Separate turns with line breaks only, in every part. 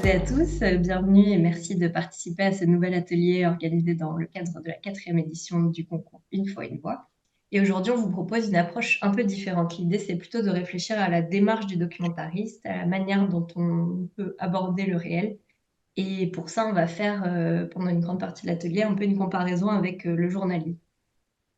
toutes et à tous, bienvenue et merci de participer à ce nouvel atelier organisé dans le cadre de la 4e édition du concours Une fois une voix. Et aujourd'hui, on vous propose une approche un peu différente. L'idée, c'est plutôt de réfléchir à la démarche du documentariste, à la manière dont on peut aborder le réel. Et pour ça, on va faire, pendant une grande partie de l'atelier, un peu une comparaison avec le journalisme.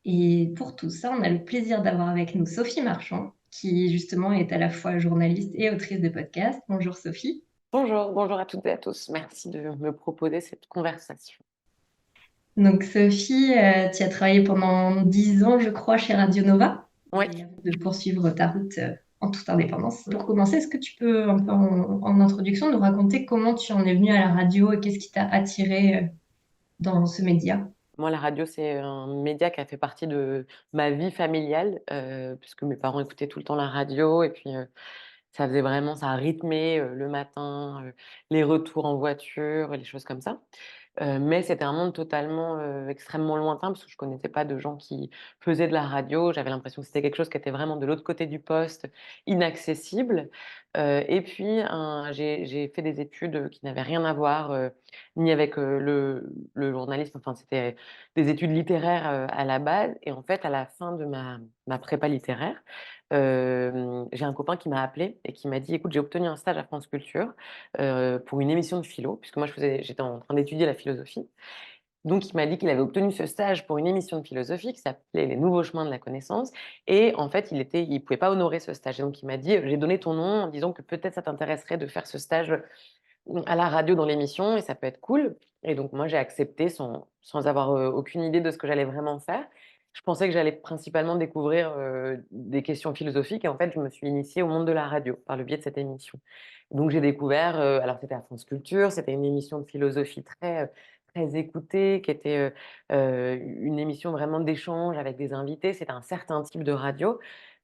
Et pour tout ça, on a le plaisir d'avoir avec nous Sophie Marchand, qui justement est à la fois journaliste et autrice de podcast. Bonjour Sophie.
Bonjour, bonjour à toutes et à tous. Merci de me proposer cette conversation.
Donc Sophie, tu as travaillé pendant 10 ans, je crois, chez Radio Nova,
Oui,
et avant de poursuivre ta route en toute indépendance. Pour commencer, est-ce que tu peux, un peu en introduction, nous raconter comment tu en es venue à la radio et qu'est-ce qui t'a attiré dans ce média?
moi la radio c'est un média qui a fait partie de ma vie familiale, puisque mes parents écoutaient tout le temps la radio et puis ça faisait vraiment, ça a rythmé le matin, les retours en voiture, les choses comme ça. Mais c'était un monde totalement, extrêmement lointain parce que je connaissais pas de gens qui faisaient de la radio. J'avais l'impression que c'était quelque chose qui était vraiment de l'autre côté du poste, inaccessible. Et puis j'ai fait des études qui n'avaient rien à voir, ni avec, le journalisme, enfin c'était des études littéraires, à la base et en fait à la fin de ma prépa littéraire, j'ai un copain qui m'a appelé et qui m'a dit: «Écoute, j'ai obtenu un stage à France Culture, pour une émission de philo», puisque moi j'étais en train d'étudier la philosophie. Donc il m'a dit qu'il avait obtenu ce stage pour une émission de philosophie qui s'appelait Les Nouveaux Chemins de la Connaissance et en fait il pouvait pas honorer ce stage et donc il m'a dit: «J'ai donné ton nom en disant que peut-être ça t'intéresserait de faire ce stage, à la radio dans l'émission et ça peut être cool» et donc moi j'ai accepté sans avoir, aucune idée de ce que j'allais vraiment faire. Je pensais que j'allais principalement découvrir, des questions philosophiques et en fait je me suis initiée au monde de la radio par le biais de cette émission. Donc j'ai découvert, alors c'était à France Culture, c'était une émission de philosophie très écoutée, qui était, une émission vraiment d'échange avec des invités. C'était un certain type de radio,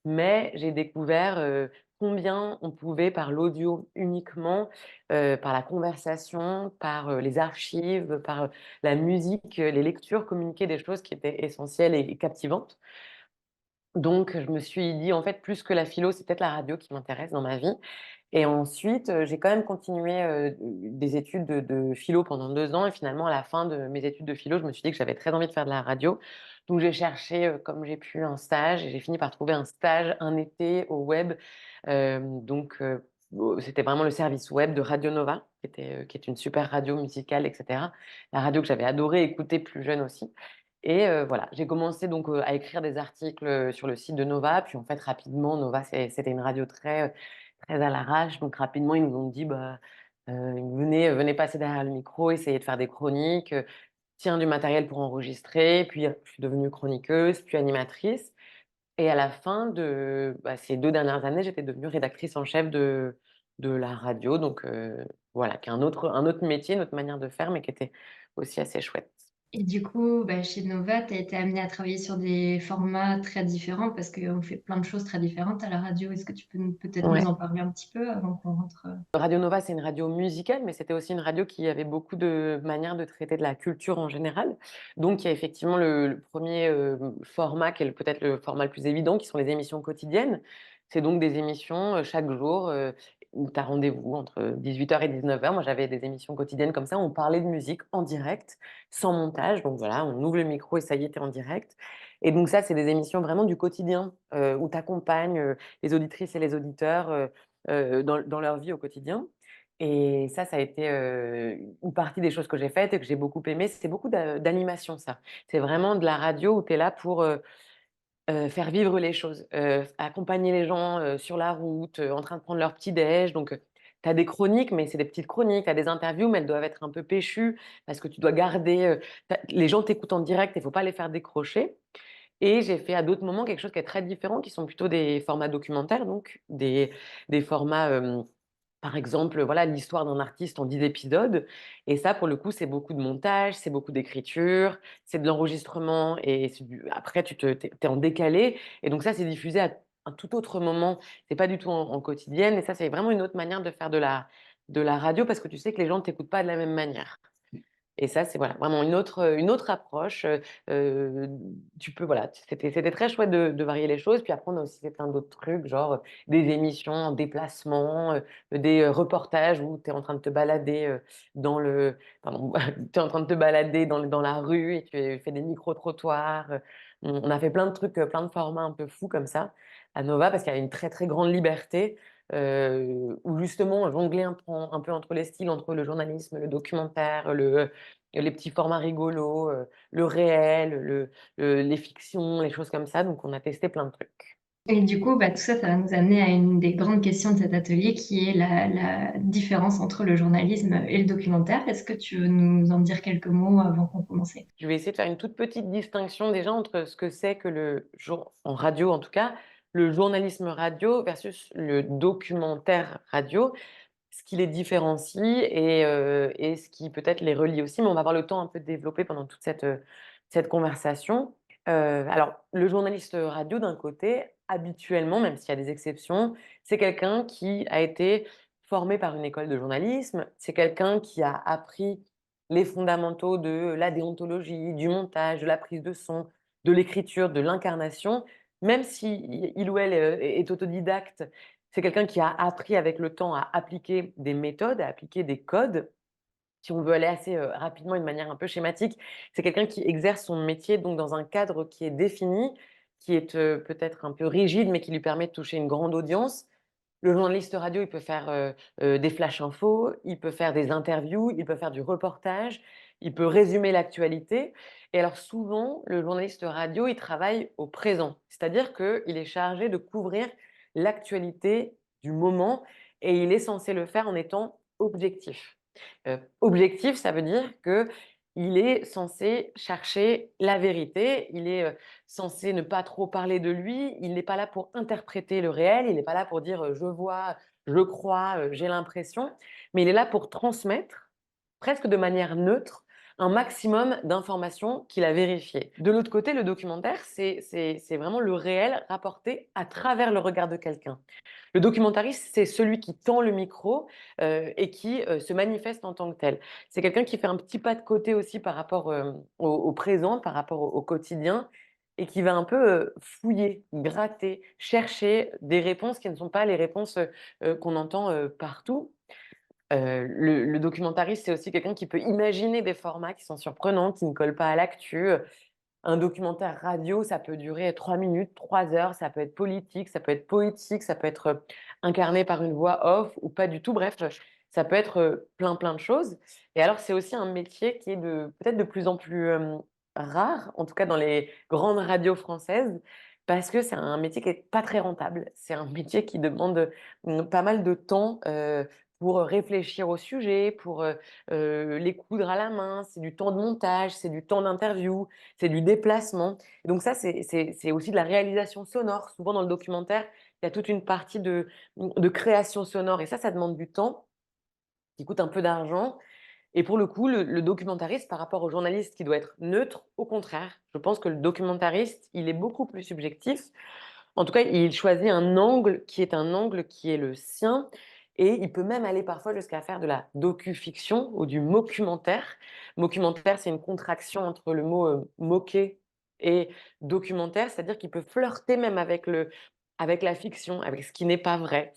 mais j'ai découvert, combien on pouvait par l'audio uniquement, par la conversation, par, les archives, par, la musique, les lectures, communiquer des choses qui étaient essentielles et captivantes. Donc je me suis dit: «En fait, plus que la philo, c'est peut-être la radio qui m'intéresse dans ma vie» et ensuite, j'ai quand même continué, des études de philo pendant 2 ans et finalement à la fin de mes études de philo, je me suis dit que j'avais très envie de faire de la radio. Donc j'ai cherché, comme j'ai pu un stage et j'ai fini par trouver un stage, un été au web. C'était vraiment le service web de Radio Nova, qui est une super radio musicale et cetera. La radio que j'avais adoré écouter plus jeune aussi et voilà, j'ai commencé donc, à écrire des articles, sur le site de Nova. Puis en fait rapidement, Nova c'était une radio très à l'arrache, donc rapidement ils nous ont dit: «Bah, venez passer derrière le micro, essayez de faire des chroniques, tiens du matériel pour enregistrer». Puis, je suis devenue chroniqueuse, puis animatrice et à la fin de, bah, ces 2 dernières années, j'étais devenue rédactrice en chef de la radio donc voilà, qui est un autre métier, une autre manière de faire, mais qui était aussi assez chouette.
Et du coup, bah, chez Nova, tu as été amenée à travailler sur des formats très différents parce qu'on fait plein de choses très différentes à la radio. Est-ce que tu peux peut-être nous
Ouais.
en parler un petit peu avant qu'on rentre?
Radio Nova, c'est une radio musicale, mais c'était aussi une radio qui avait beaucoup de manières de traiter de la culture en général. Donc, il y a effectivement le 1er, format qui est peut-être le format le plus évident, qui sont les émissions quotidiennes. C'est donc des émissions, chaque jour, où tu as rendez-vous entre 18 h et 19 h. Moi, j'avais des émissions quotidiennes comme ça, où on parlait de musique en direct, sans montage. Donc voilà, on ouvre le micro et ça y est, tu es en direct. Et donc ça, c'est des émissions vraiment du quotidien, où tu accompagnes, les auditrices et les auditeurs, dans leur vie au quotidien et ça a été, une partie des choses que j'ai faites et que j'ai beaucoup aimé. C'est beaucoup d'animation ça. C'est vraiment de la radio où tu es là pour, faire vivre les choses, accompagner les gens, sur la route, en train de prendre leur petit déj donc tu as des chroniques, mais c'est des petites chroniques. Tu as des interviews, mais elles doivent être un peu péchues parce que tu dois garder, les gens t'écoutent en direct, il faut pas les faire décrocher et j'ai fait à d'autres moments quelque chose qui est très différent, qui sont plutôt des formats documentaires, donc des formats, par exemple, voilà, l'histoire d'un artiste en 10 épisodes et ça, pour le coup, c'est beaucoup de montage, c'est beaucoup d'écriture, c'est de l'enregistrement et après tu es en décalé et donc ça, c'est diffusé à un tout autre moment. C'est pas du tout en quotidienne et ça, c'est vraiment une autre manière de faire de la radio parce que tu sais que les gens ne t'écoutent pas de la même manière. Et ça, c'est voilà, vraiment une autre approche, tu peux voilà, c'était très chouette de varier les choses. Puis après, on a aussi fait plein d'autres trucs, genre, des émissions en déplacement, des, reportages où tu es en train de te balader, dans le pardon, tu es en train de te balader dans la rue et tu fais des micro-trottoirs, on a fait plein de trucs, plein de formats un peu fous comme ça à Nova parce qu'il y a une très, très grande liberté, où justement jongler un peu entre les styles, entre le journalisme, le documentaire, les petits formats rigolos, le réel, les fictions, les choses comme ça. Donc on a testé plein de trucs.
Et du coup, bah, tout ça, ça va nous amener à une des grandes questions de cet atelier qui est la différence entre le journalisme et le documentaire. Est-ce que tu veux nous en dire quelques mots avant qu'on commence?
Je vais essayer de faire une toute petite distinction déjà entre ce que c'est que en radio en tout cas, le journalisme radio versus le documentaire radio, ce qui les différencie et ce qui peut-être les relie aussi, mais on va avoir le temps un peu de développer pendant toute cette conversation. Alors le journaliste radio d'un côté, habituellement, même s'il y a des exceptions, c'est quelqu'un qui a été formé par une école de journalisme, c'est quelqu'un qui a appris les fondamentaux de la déontologie, du montage, de la prise de son, de l'écriture, de l'incarnation, même si il ou elle, est autodidacte, c'est quelqu'un qui a appris avec le temps à appliquer des méthodes, à appliquer des codes. Si on veut aller assez, rapidement et de manière un peu schématique, c'est quelqu'un qui exerce son métier donc dans un cadre qui est défini, qui est, peut-être un peu rigide, mais qui lui permet de toucher une grande audience. Le journaliste radio, il peut faire, des flash infos, il peut faire des interviews, il peut faire du reportage, il peut résumer l'actualité et alors souvent, le journaliste radio, il travaille au présent. C'est-à-dire qu'il est chargé de couvrir l'actualité du moment et il est censé le faire en étant objectif. Objectif, ça veut dire qu'il est censé chercher la vérité, il est, censé ne pas trop parler de lui, il n'est pas là pour interpréter le réel, il n'est pas là pour dire, «Je vois, je crois, j'ai l'impression», mais il est là pour transmettre, presque de manière neutre, un maximum d'informations qu'il a vérifiées. De l'autre côté, le documentaire, c'est vraiment le réel rapporté à travers le regard de quelqu'un. Le documentariste, c'est celui qui tend le micro, et qui, se manifeste en tant que tel. C'est quelqu'un qui fait un petit pas de côté aussi par rapport, au présent, par rapport au quotidien et qui va un peu, fouiller, gratter, chercher des réponses qui ne sont pas les réponses, qu'on entend, partout. Le documentariste, c'est aussi quelqu'un qui peut imaginer des formats qui sont surprenants, qui ne collent pas à l'actu. Un documentaire radio, ça peut durer 3 minutes, 3 heures, ça peut être politique, ça peut être poétique, ça peut être, incarné par une voix off ou pas du tout. Bref, ça peut être, plein, plein de choses et alors c'est aussi un métier qui est peut-être de plus en plus, rare, en tout cas dans les grandes radios françaises, parce que c'est un métier qui est pas très rentable. C'est un métier qui demande, pas mal de temps, pour réfléchir au sujet, pour, les coudre à la main. C'est du temps de montage, c'est du temps d'interview, c'est du déplacement. Et donc ça, c'est aussi de la réalisation sonore. Souvent dans le documentaire, il y a toute une partie de création sonore et ça demande du temps, qui coûte un peu d'argent. Et pour le coup, le documentariste par rapport au journaliste qui doit être neutre, au contraire, je pense que le documentariste, il est beaucoup plus subjectif. En tout cas, il choisit un angle qui est le sien et il peut même aller parfois jusqu'à faire de la docu-fiction ou du mockumentaire. Mockumentaire, c'est une contraction entre le mot, moquer et documentaire, c'est-à-dire qu'il peut flirter même avec la fiction, avec ce qui n'est pas vrai.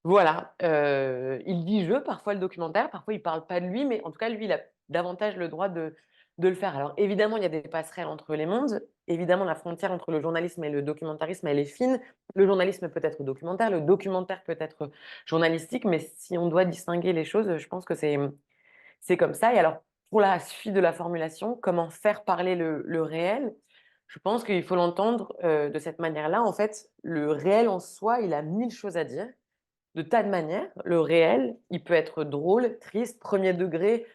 Voilà, il dit «je» parfois le documentaire, parfois il parle pas de lui, mais en tout cas lui, il a davantage le droit de le faire. Alors évidemment, il y a des passerelles entre les mondes. Évidemment, la frontière entre le journalisme et le documentarisme, elle est fine. Le journalisme peut être documentaire, le documentaire peut être journalistique, mais si on doit distinguer les choses, je pense que c'est comme ça et alors pour la suite de la formulation, comment faire parler le réel? Je pense qu'il faut l'entendre, de cette manière-là. En fait, le réel en soi, il a 1000 choses à dire de tas de manières. Le réel, il peut être drôle, triste, premier degré,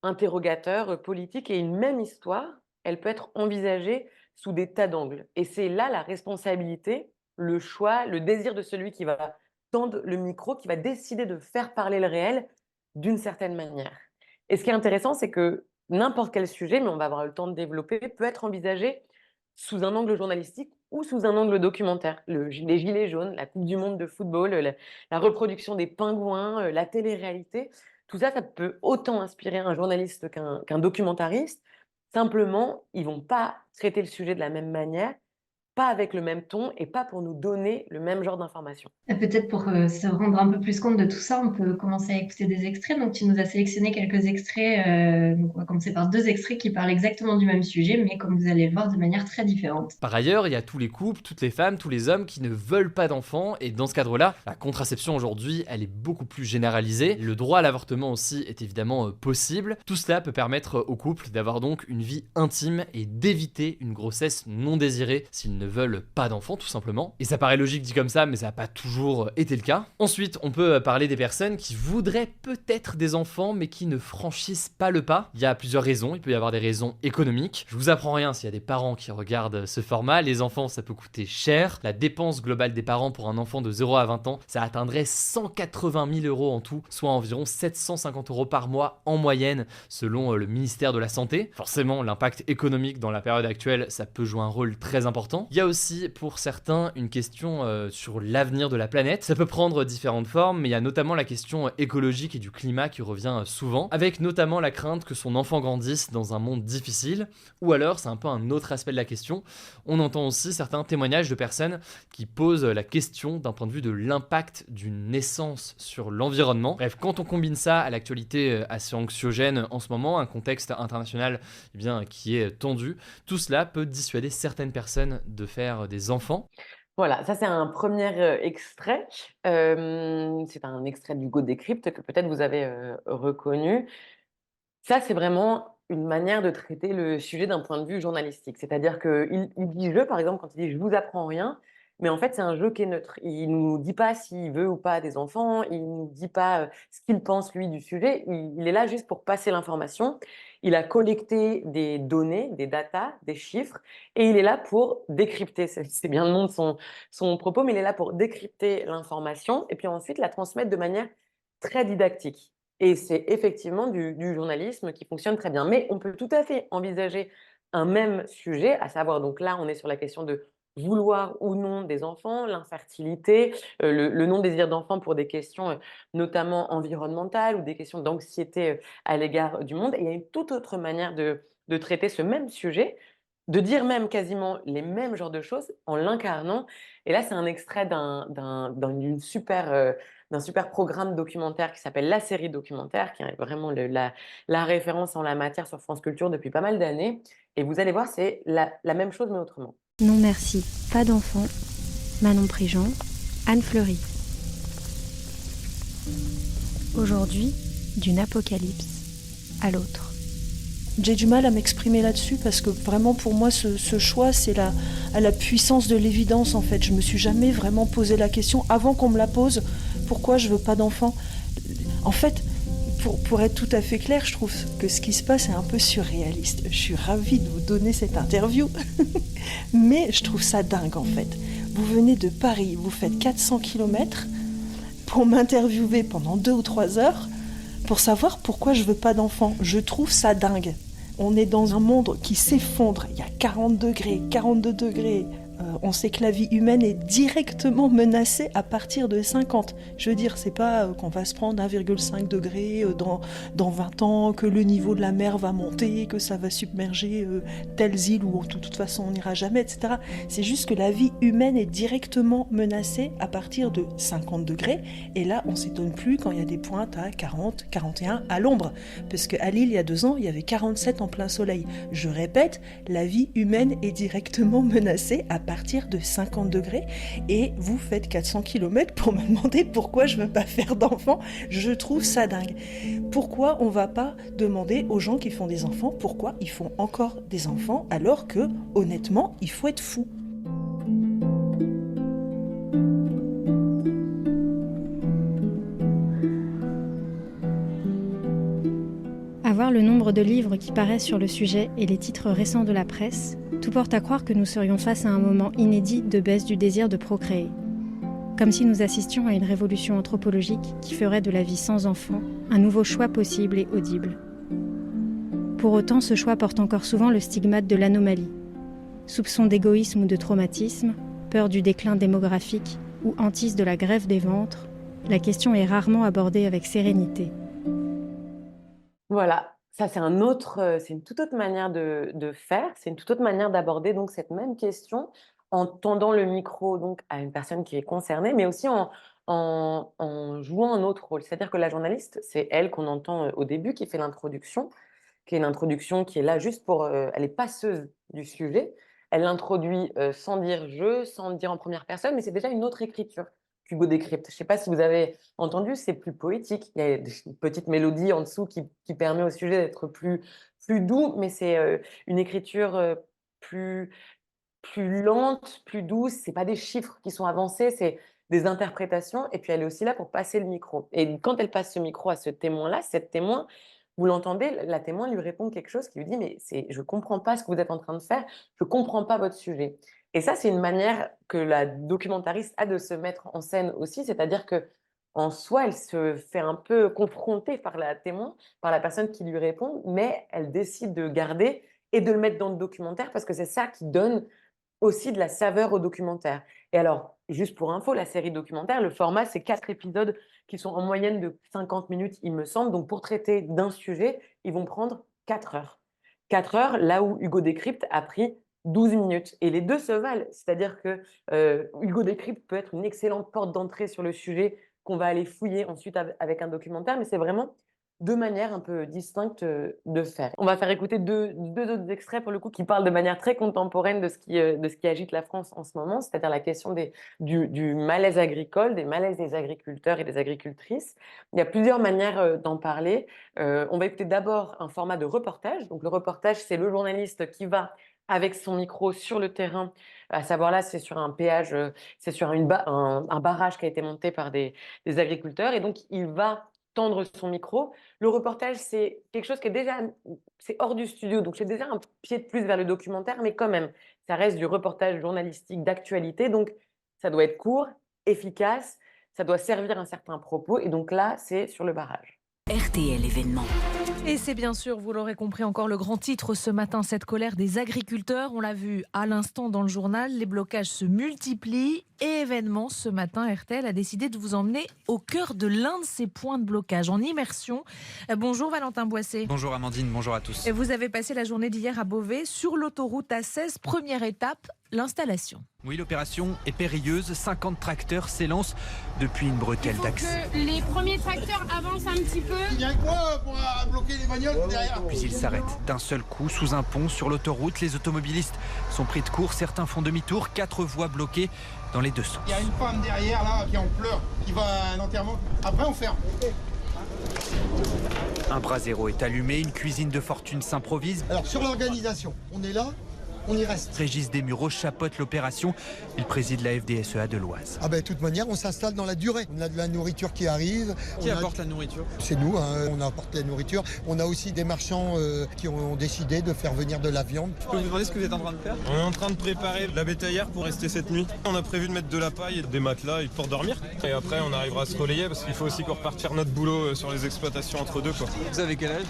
interrogateur, politique et une même histoire, elle peut être envisagée sous des tas d'angles et c'est là la responsabilité, le choix, le désir de celui qui va tendre le micro, qui va décider de faire parler le réel d'une certaine manière et ce qui est intéressant, c'est que n'importe quel sujet, mais on va avoir le temps de développer, peut être envisagé sous un angle journalistique ou sous un angle documentaire. Les gilets jaunes, la coupe du monde de football, la reproduction des pingouins, la télé-réalité, Tout ça, ça peut autant inspirer un journaliste qu'un documentariste. Simplement, ils vont pas traiter le sujet de la même manière, pas avec le même ton et pas pour nous donner le même genre d'informations.
Et peut-être pour se rendre un peu plus compte de tout ça, on peut commencer à écouter des extraits. Donc, tu nous as sélectionné quelques extraits. Donc, on va commencer par deux extraits qui parlent exactement du même sujet, mais comme vous allez le voir, de manière très différente.
Par ailleurs, il y a tous les couples, toutes les femmes, tous les hommes qui ne veulent pas d'enfants, et dans ce cadre-là, la contraception aujourd'hui, elle est beaucoup plus généralisée. Le droit à l'avortement aussi est évidemment possible. Tout cela peut permettre aux couples d'avoir donc une vie intime et d'éviter une grossesse non désirée s'ils ne veulent pas d'enfants, tout simplement. Et ça paraît logique dit comme ça, mais ça n'a pas toujours été le cas. Ensuite, on peut parler des personnes qui voudraient peut-être des enfants, mais qui ne franchissent pas le pas. Il y a plusieurs raisons. Il peut y avoir des raisons économiques. Je vous apprends rien s'il y a des parents qui regardent ce format. Les enfants, ça peut coûter cher. La dépense globale des parents pour un enfant de 0 à 20 ans, ça atteindrait 180 000 euros en tout, soit environ 750 euros par mois en moyenne, selon le ministère de la Santé. Forcément, l'impact économique dans la période actuelle, ça peut jouer un rôle très important. Il y a aussi, pour certains, une question sur l'avenir de la planète. Ça peut prendre différentes formes, mais il y a notamment la question écologique et du climat qui revient souvent, avec notamment la crainte que son enfant grandisse dans un monde difficile, ou alors, c'est un peu un autre aspect de la question, on entend aussi certains témoignages de personnes qui posent la question d'un point de vue de l'impact d'une naissance sur l'environnement. Bref, quand on combine ça à l'actualité assez anxiogène en ce moment, un contexte international qui est tendu, tout cela peut dissuader certaines personnes de faire des enfants.
Voilà, ça c'est un premier extrait. C'est un extrait d'Hugo Décrypte que peut-être vous avez, reconnu. Ça, c'est vraiment une manière de traiter le sujet d'un point de vue journalistique. C'est-à-dire qu'il dit «je», par exemple, quand il dit: «Je vous apprends rien», mais en fait, c'est un jeu qui est neutre. Il nous dit pas s'il veut ou pas des enfants, il nous dit pas, ce qu'il pense lui du sujet. Il est là juste pour passer l'information. Il a collecté des données, des datas, des chiffres et il est là pour décrypter. C'est bien le nom de son propos, mais il est là pour décrypter l'information et puis ensuite la transmettre de manière très didactique. Et c'est effectivement du journalisme qui fonctionne très bien. Mais on peut tout à fait envisager un même sujet, à savoir donc là, on est sur la question de vouloir ou non des enfants, l'infertilité, le non-désir d'enfant pour des questions, notamment environnementales ou des questions d'anxiété, à l'égard du monde. Et il y a une toute autre manière de traiter ce même sujet, de dire même quasiment les mêmes genres de choses en l'incarnant. Et là, c'est un extrait d'une super, d'un super programme documentaire qui s'appelle La Série Documentaire, qui est vraiment la référence en la matière sur France Culture depuis pas mal d'années. Et vous allez voir, c'est la même chose mais autrement.
Non merci, pas d'enfant. Manon Prigent, Anne Fleury. Aujourd'hui, d'une apocalypse à l'autre.
J'ai du mal à m'exprimer là-dessus parce que vraiment pour moi ce choix c'est à la puissance de l'évidence en fait. Je me suis jamais vraiment posé la question avant qu'on me la pose, pourquoi je veux pas d'enfant. En fait, pour être tout à fait clair, je trouve que ce qui se passe est un peu surréaliste. Je suis ravie de vous donner cette interview, mais je trouve ça dingue en fait. Vous venez de Paris, vous faites 400 km pour m'interviewer pendant 2 ou 3 heures pour savoir pourquoi je veux pas d'enfant. Je trouve ça dingue. On est dans un monde qui s'effondre. Il y a 40 degrés, 42 degrés. On sait que la vie humaine est directement menacée à partir de 50. Je veux dire, c'est pas qu'on va se prendre 1,5 degré dans 20 ans, que le niveau de la mer va monter, que ça va submerger telles îles où de toute façon on n'ira jamais, etc. C'est juste que la vie humaine est directement menacée à partir de 50 degrés. Et là, on s'étonne plus quand il y a des pointes à 40, 41 à l'ombre. Parce qu'à Lille, il y a 2 ans, il y avait 47 en plein soleil. Je répète, la vie humaine est directement menacée à partir de 50 degrés et vous faites 400 km pour me demander pourquoi je veux pas faire d'enfants. Je trouve ça dingue. Pourquoi on va pas demander aux gens qui font des enfants pourquoi ils font encore des enfants alors que, honnêtement, il faut être fou.
À voir le nombre de livres qui paraissent sur le sujet et les titres récents de la presse, tout porte à croire que nous serions face à un moment inédit de baisse du désir de procréer. Comme si nous assistions à une révolution anthropologique qui ferait de la vie sans enfant un nouveau choix possible et audible. Pour autant, ce choix porte encore souvent le stigmate de l'anomalie. Soupçon d'égoïsme ou de traumatisme, peur du déclin démographique ou hantise de la grève des ventres, la question est rarement abordée avec sérénité.
Voilà, ça c'est une toute autre manière de faire, c'est une toute autre manière d'aborder donc cette même question en tendant le micro donc à une personne qui est concernée, mais aussi en jouant un autre rôle. C'est-à-dire que la journaliste, c'est elle qu'on entend, au début qui fait l'introduction, qui est une introduction qui est là juste pour, elle est passeuse du sujet. Elle l'introduit, sans dire «je», sans dire en première personne, mais c'est déjà une autre écriture qu'Hugo décrypte. Je ne sais pas si vous avez entendu, c'est plus poétique. Il y a une petite mélodie en dessous qui permet au sujet d'être plus doux, mais c'est, une écriture, plus plus lente, plus douce. C'est pas des chiffres qui sont avancés, c'est des interprétations et puis elle est aussi là pour passer le micro et quand elle passe ce micro à ce témoin-là, cette témoin, vous l'entendez, la témoin lui répond quelque chose qui lui dit: «Mais c'est je comprends pas ce que vous êtes en train de faire, je comprends pas votre sujet» et ça, c'est une manière que la documentariste a de se mettre en scène aussi, c'est-à-dire qu'en soi, elle se fait un peu confronter par la témoin, par la personne qui lui répond, mais elle décide de garder et de le mettre dans le documentaire parce que c'est ça qui donne aussi de la saveur au documentaire. Et alors, juste pour info, la série documentaire, le format, c'est 4 épisodes qui sont en moyenne de 50 minutes, il me semble. Donc, pour traiter d'un sujet, ils vont prendre 4 heures. 4 heures, là où Hugo Décrypte a pris 12 minutes. Et les deux se valent. C'est-à-dire que Hugo Décrypte peut être une excellente porte d'entrée sur le sujet qu'on va aller fouiller ensuite avec un documentaire, mais c'est vraiment deux manières un peu distinctes de faire. On va faire écouter deux autres extraits pour le coup qui parlent de manière très contemporaine de ce qui agite la France en ce moment, c'est-à-dire la question du malaise agricole, des malaises des agriculteurs et des agricultrices. Il y a plusieurs manières d'en parler. On va écouter d'abord un format de reportage. Donc le reportage, c'est le journaliste qui va avec son micro sur le terrain, à savoir là, c'est sur un péage, c'est sur un barrage qui a été monté par des agriculteurs, et donc il va tendre son micro. Le reportage, c'est quelque chose qui est déjà, c'est hors du studio, donc c'est déjà un pied de plus vers le documentaire, mais quand même, ça reste du reportage journalistique d'actualité, donc ça doit être court, efficace, ça doit servir un certain propos, et donc là, c'est sur le barrage.
RTL événement.
Et c'est bien sûr, vous l'aurez compris, encore le grand titre ce matin, cette colère des agriculteurs. On l'a vu à l'instant dans le journal, les blocages se multiplient. Et événement, ce matin, RTL a décidé de vous emmener au cœur de l'un de ces points de blocage, en immersion. Bonjour Valentin Boissé.
Bonjour Amandine, bonjour à tous.
Vous avez passé la journée d'hier à Beauvais, sur l'autoroute A16, première étape, l'installation.
Oui, l'opération est périlleuse. 50 tracteurs s'élancent depuis une bretelle d'accès.
Que les premiers tracteurs avancent un petit peu.
Il y a quoi pour bloquer les bagnoles derrière?
Puis ils s'arrêtent d'un seul coup sous un pont sur l'autoroute. Les automobilistes sont pris de court, certains font demi-tour, 4 voies bloquées dans les deux sens.
Il y a une femme derrière là qui en pleure, qui va à un enterrement. Après on ferme.
Un brasero est allumé, une cuisine de fortune s'improvise.
Alors sur l'organisation, on est là, on y reste.
Régis Desmureaux chapeaute l'opération. Il préside la FDSEA de l'Oise.
Ah ben de toute manière, on s'installe dans la durée. On a de la nourriture qui arrive.
Qui apporte la nourriture?
C'est nous, hein, on apporte la nourriture. On a aussi des marchands qui ont décidé de faire venir de la viande.
Je peux vous demander ce que vous êtes en train de faire? On est en train de préparer la bétaillère pour rester cette nuit. On a prévu de mettre de la paille et des matelas pour dormir. Et après, on arrivera à se relayer parce qu'il faut aussi qu'on reparte faire notre boulot sur les exploitations entre deux, quoi. Vous avez quel âge?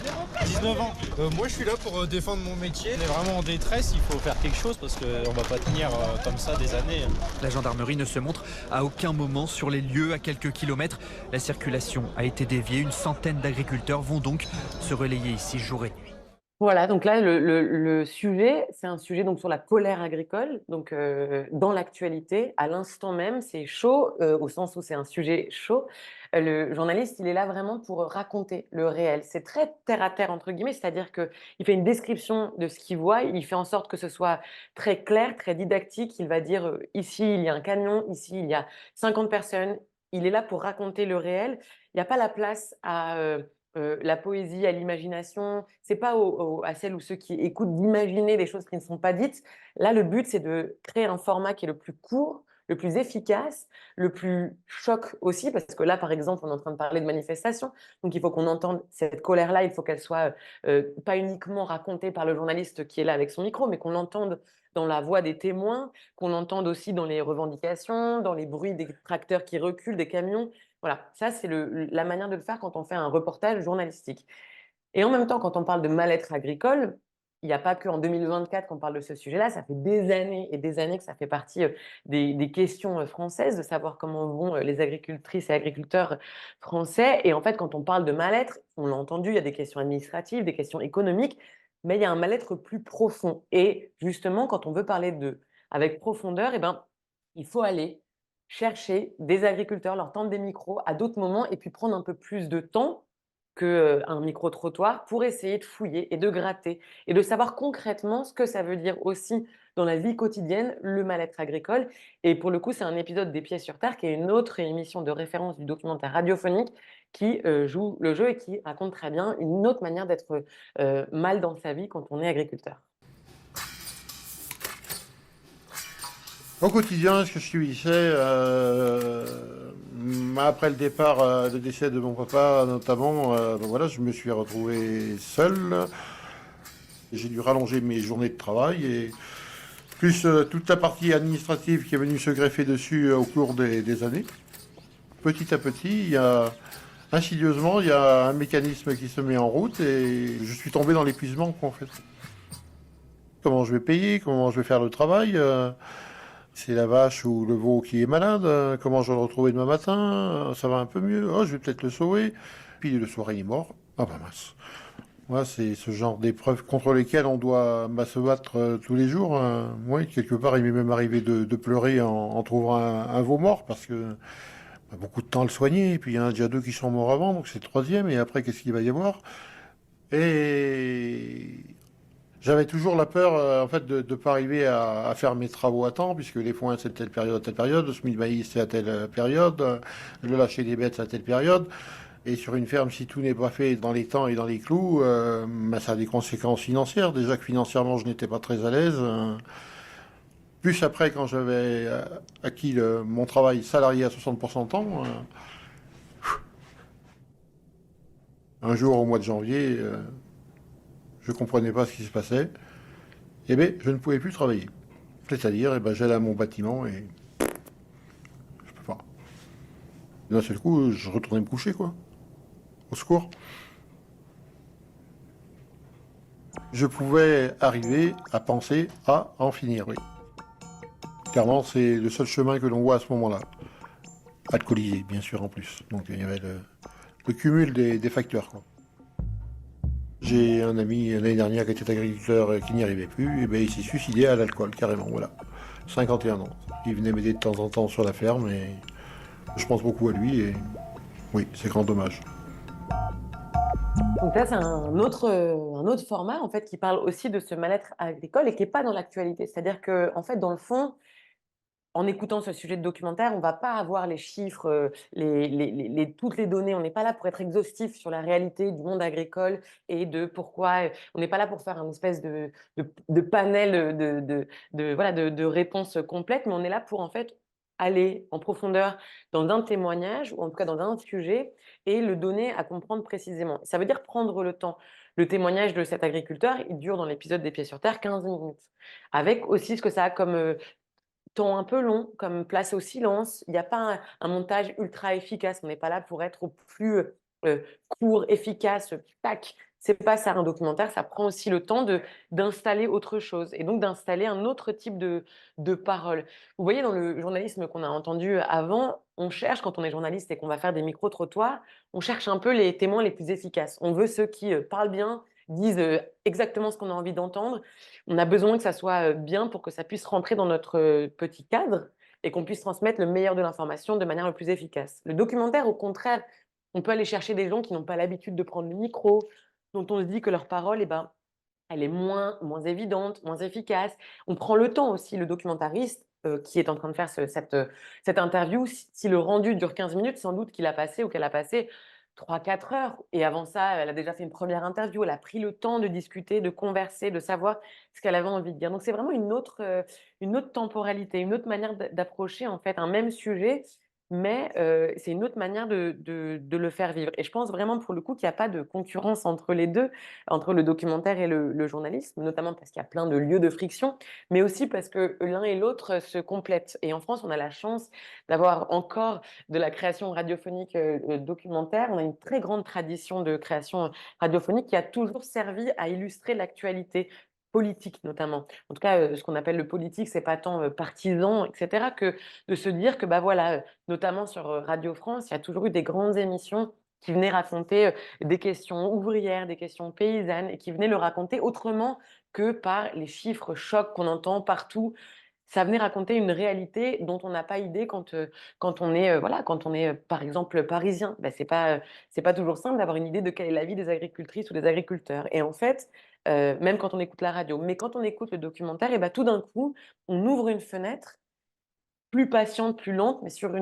19 ans. Moi, je suis là pour défendre mon métier. On est vraiment en détresse, il faut faire quelque chose parce qu'on va pas tenir comme ça des années.
La gendarmerie ne se montre à aucun moment sur les lieux à quelques kilomètres. La circulation a été déviée. Une centaine d'agriculteurs vont donc se relayer ici jour et nuit.
Voilà, donc là, le sujet, c'est un sujet donc sur la colère agricole, donc dans l'actualité, à l'instant même, c'est chaud, au sens où c'est un sujet chaud. Le journaliste, il est là vraiment pour raconter le réel. C'est très terre à terre, entre guillemets, c'est-à-dire qu'il fait une description de ce qu'il voit, il fait en sorte que ce soit très clair, très didactique. Il va dire, ici, il y a un camion, ici, il y a 50 personnes. Il est là pour raconter le réel. Il n'y a pas la place à la poésie, à l'imagination. C'est pas à celles ou ceux qui écoutent d'imaginer des choses qui ne sont pas dites. Là, le but, c'est de créer un format qui est le plus court, le plus efficace, le plus choc aussi, parce que là, par exemple, on est en train de parler de manifestation, donc il faut qu'on entende cette colère-là, il faut qu'elle soit pas uniquement racontée par le journaliste qui est là avec son micro, mais qu'on l'entende dans la voix des témoins, qu'on l'entende aussi dans les revendications, dans les bruits des tracteurs qui reculent, des camions. Voilà, ça c'est la manière de le faire quand on fait un reportage journalistique. Et en même temps, quand on parle de mal-être agricole, il n'y a pas qu'en 2024 qu'on parle de ce sujet-là, ça fait des années et des années que ça fait partie des questions françaises, de savoir comment vont les agricultrices et agriculteurs français. Et en fait, quand on parle de mal-être, on l'a entendu, il y a des questions administratives, des questions économiques, mais il y a un mal-être plus profond. Et justement, quand on veut parler avec profondeur, eh ben, il faut aller chercher des agriculteurs, leur tendre des micros à d'autres moments et puis prendre un peu plus de temps qu'un micro-trottoir pour essayer de fouiller et de gratter et de savoir concrètement ce que ça veut dire aussi dans la vie quotidienne, le mal-être agricole. Et pour le coup, c'est un épisode des Pieds sur Terre qui est une autre émission de référence du documentaire radiophonique qui joue le jeu et qui raconte très bien une autre manière d'être mal dans sa vie quand on est agriculteur.
Au quotidien, ce que je subissais, après le départ, le décès de mon papa notamment, voilà, je me suis retrouvé seul. J'ai dû rallonger mes journées de travail et plus toute la partie administrative qui est venue se greffer dessus au cours des années. Petit à petit, insidieusement, il y a un mécanisme qui se met en route et je suis tombé dans l'épuisement en fait. Comment je vais payer, comment je vais faire le travail c'est la vache ou le veau qui est malade, comment je vais le retrouver demain matin, ça va un peu mieux, oh, je vais peut-être le sauver. Puis le soir il est mort, ah bah mince. Ouais, c'est ce genre d'épreuves contre lesquelles on doit se battre tous les jours. Ouais, quelque part il m'est même arrivé de pleurer en trouvant un veau mort parce que beaucoup de temps à le soigner, et puis il y en a déjà 2 qui sont morts avant, donc c'est le 3e, et après qu'est-ce qu'il va y avoir? Et j'avais toujours la peur en fait de ne pas arriver à faire mes travaux à temps, puisque les foins c'est de telle période, le semis de maïs c'est à telle période, le lâcher des bêtes c'est à telle période. Et sur une ferme, si tout n'est pas fait dans les temps et dans les clous, ça a des conséquences financières. Déjà que financièrement je n'étais pas très à l'aise. Plus après, quand j'avais acquis mon travail salarié à 60% de temps, un jour au mois de janvier, je ne comprenais pas ce qui se passait, et bien je ne pouvais plus travailler. C'est-à-dire, j'allais à mon bâtiment et je peux pas. D'un seul coup, je retournais me coucher, quoi. Au secours. Je pouvais arriver à penser à en finir, oui. Clairement, c'est le seul chemin que l'on voit à ce moment-là. Alcoolisé, bien sûr, en plus. Donc il y avait le cumul des facteurs, quoi. J'ai un ami l'année dernière qui était agriculteur et qui n'y arrivait plus, et il s'est suicidé à l'alcool, carrément, voilà. 51 ans. Il venait m'aider de temps en temps sur la ferme, et je pense beaucoup à lui, et oui, c'est grand dommage.
Donc là, c'est un autre format, en fait, qui parle aussi de ce mal-être agricole et qui n'est pas dans l'actualité. C'est-à-dire que, en fait, dans le fond, en écoutant ce sujet de documentaire, on ne va pas avoir les chiffres, toutes les données. On n'est pas là pour être exhaustif sur la réalité du monde agricole et de pourquoi. On n'est pas là pour faire une espèce de panel de réponses complètes, mais on est là pour en fait aller en profondeur dans un témoignage ou en tout cas dans un sujet et le donner à comprendre précisément. Ça veut dire prendre le temps. Le témoignage de cet agriculteur, il dure dans l'épisode des Pieds sur Terre 15 minutes, avec aussi ce que ça a comme temps un peu long, comme place au silence. Il n'y a pas un montage ultra efficace. On n'est pas là pour être au plus court, efficace, tac. C'est pas ça un documentaire, ça prend aussi le temps d'installer autre chose et donc d'installer un autre type de parole. Vous voyez, dans le journalisme qu'on a entendu avant, on cherche, quand on est journaliste et qu'on va faire des micro-trottoirs, on cherche un peu les témoins les plus efficaces. On veut ceux qui parlent bien, disent exactement ce qu'on a envie d'entendre. On a besoin que ça soit bien pour que ça puisse rentrer dans notre petit cadre et qu'on puisse transmettre le meilleur de l'information de manière le plus efficace. Le documentaire, au contraire, on peut aller chercher des gens qui n'ont pas l'habitude de prendre le micro, dont on se dit que leur parole, elle est moins évidente, moins efficace. On prend le temps aussi, le documentariste qui est en train de faire cette interview, si le rendu dure 15 minutes, sans doute qu'il a passé ou qu'elle a passé 3-4 heures. Et avant ça, elle a déjà fait une première interview, elle a pris le temps de discuter, de converser, de savoir ce qu'elle avait envie de dire. Donc c'est vraiment une autre temporalité, une autre manière d'approcher en fait un même sujet, mais c'est une autre manière de le faire vivre. Et je pense vraiment pour le coup qu'il n'y a pas de concurrence entre les deux, entre le documentaire et le journalisme, notamment parce qu'il y a plein de lieux de friction, mais aussi parce que l'un et l'autre se complètent. Et en France, on a la chance d'avoir encore de la création radiophonique documentaire. On a une très grande tradition de création radiophonique qui a toujours servi à illustrer l'actualité, politique notamment. En tout cas, ce qu'on appelle le politique, c'est pas tant, partisan et cetera, que de se dire que, bah, voilà, notamment sur, Radio France, il y a toujours eu des grandes émissions qui venaient raconter, des questions ouvrières, des questions paysannes et qui venaient le raconter autrement que par les chiffres chocs qu'on entend partout. Ça venait raconter une réalité dont on n'a pas idée quand on est, voilà, quand on est, par exemple, parisien. Bah, c'est pas toujours simple d'avoir une idée de quelle est la vie des agricultrices ou des agriculteurs et en fait, même quand on écoute la radio, mais quand on écoute le documentaire et bah, tout d'un coup, on ouvre une fenêtre plus patiente, plus lente, mais sur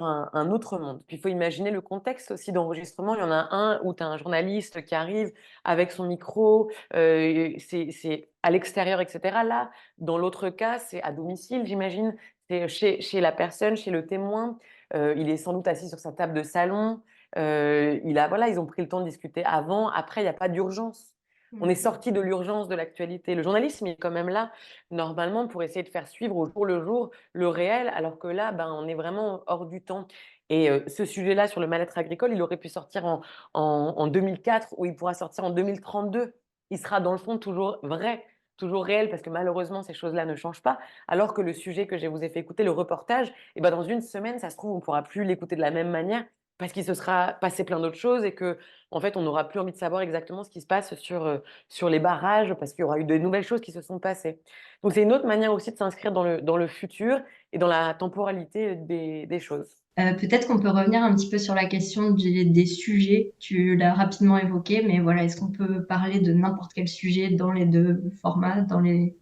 un autre monde. Puis il faut imaginer le contexte aussi d'enregistrement. Il y en a un où tu as un journaliste qui arrive avec son micro, c'est à l'extérieur et cetera. Là, dans l'autre cas, c'est à domicile, j'imagine. C'est chez la personne, chez le témoin. Il est sans doute assis sur sa table de salon. Voilà, ils ont pris le temps de discuter avant. Après, il y a pas d'urgence. On est sorti de l'urgence de l'actualité. Le journalisme, il est quand même là, normalement, pour essayer de faire suivre au jour le jour le réel, alors que là, ben, on est vraiment hors du temps. Et ce sujet-là sur le mal-être agricole, il aurait pu sortir en 2004 ou il pourra sortir en 2032. Il sera dans le fond toujours vrai, toujours réel, parce que malheureusement, ces choses-là ne changent pas. Alors que le sujet que je vous ai fait écouter, le reportage, et ben, dans une semaine, ça se trouve, on ne pourra plus l'écouter de la même manière parce qu'il se sera passé plein d'autres choses et que, en fait, on n'aura plus envie de savoir exactement ce qui se passe sur les barrages parce qu'il y aura eu de nouvelles choses qui se sont passées. Donc, c'est une autre manière aussi de s'inscrire dans le futur et dans la temporalité des choses.
Peut-être qu'on peut revenir un petit peu sur la question des sujets. Tu l'as rapidement évoqué, mais voilà, est-ce qu'on peut parler de n'importe quel sujet dans les deux formats,